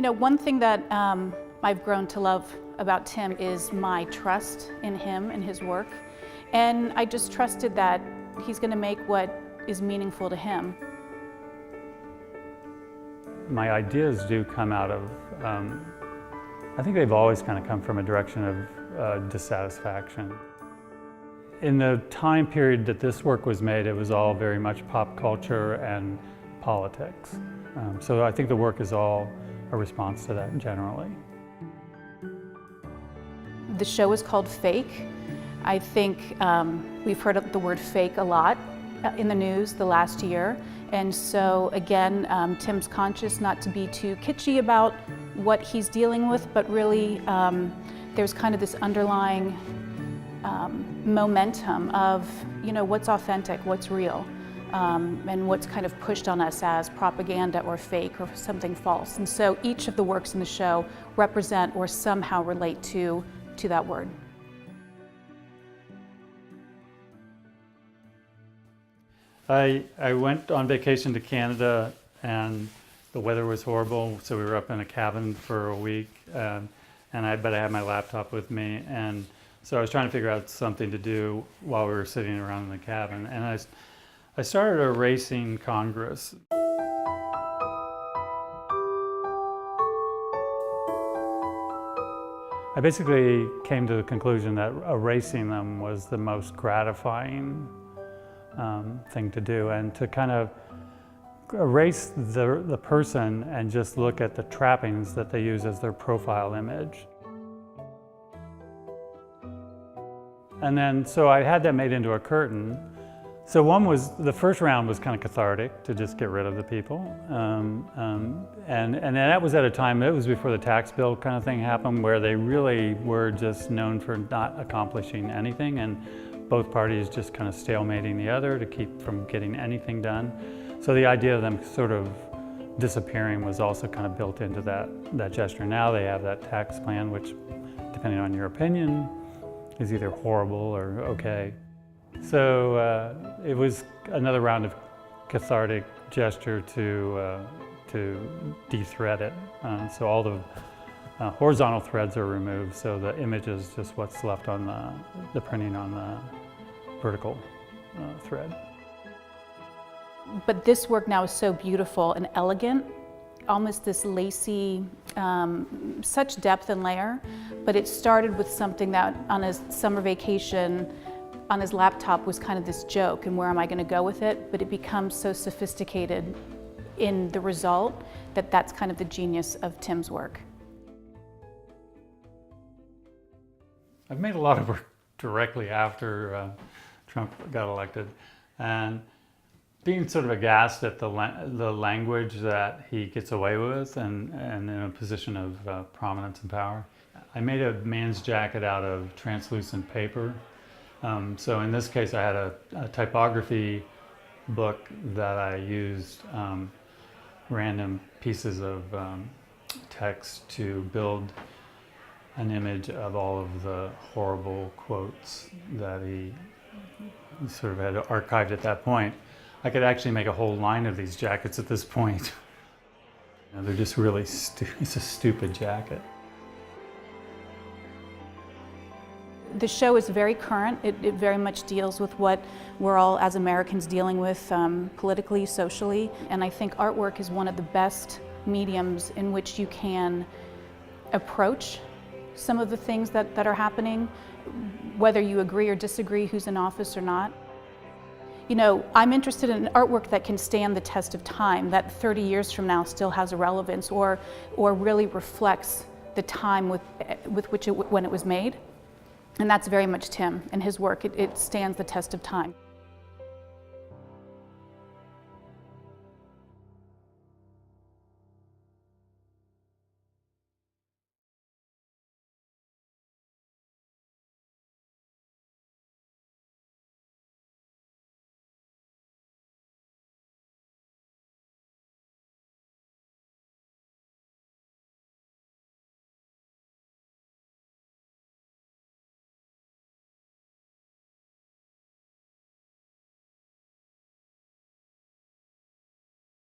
You know, one thing that I've grown to love about Tim is my trust in him and his work. And I just trusted that he's going to make what is meaningful to him. My ideas do come out of, I think they've always kind of come from a direction of dissatisfaction. In the time period that this work was made, it was all very much pop culture and politics. So I think the work is all a response to that generally. The show is called Fake. I think we've heard the word fake a lot in the news the last year. And so again, Tim's conscious not to be too kitschy about what he's dealing with, but really there's kind of this underlying momentum of, you know, what's authentic, what's real, and what's kind of pushed on us as propaganda or fake or something false. And so each of the works in the show represent or somehow relate to that word. I went on vacation to Canada and the weather was horrible, so we were up in a cabin for a week, but I had my laptop with me, and so I was trying to figure out something to do while we were sitting around in the cabin, and I started erasing Congress. I basically came to the conclusion that erasing them was the most gratifying thing to do, and to kind of erase the person and just look at the trappings that they use as their profile image. And then, so I had that made into a curtain. So the first round was kind of cathartic to just get rid of the people. And that was at a time, it was before the tax bill kind of thing happened, where they really were just known for not accomplishing anything, and both parties just kind of stalemating the other to keep from getting anything done. So the idea of them sort of disappearing was also kind of built into that gesture. Now they have that tax plan, which, depending on your opinion, is either horrible or okay. So it was another round of cathartic gesture to de-thread it. So all the horizontal threads are removed, so the image is just what's left on the printing on the vertical thread. But this work now is so beautiful and elegant, almost this lacy, such depth and layer. But it started with something that on his summer vacation, on his laptop was kind of this joke, and where am I going to go with it? But it becomes so sophisticated in the result that that's kind of the genius of Tim's work. I've made a lot of work directly after Trump got elected, and being sort of aghast at the language that he gets away with and in a position of prominence and power. I made a man's jacket out of translucent paper. So in this case, I had a typography book that I used random pieces of text to build an image of all of the horrible quotes that he sort of had archived at that point. I could actually make a whole line of these jackets at this point. You know, they're just really it's a stupid jacket. The show is very current. It very much deals with what we're all as Americans dealing with politically, socially. And I think artwork is one of the best mediums in which you can approach some of the things that are happening, whether you agree or disagree who's in office or not. You know, I'm interested in artwork that can stand the test of time, that 30 years from now still has a relevance, or really reflects the time with which when it was made. And that's very much Tim and his work. It stands the test of time.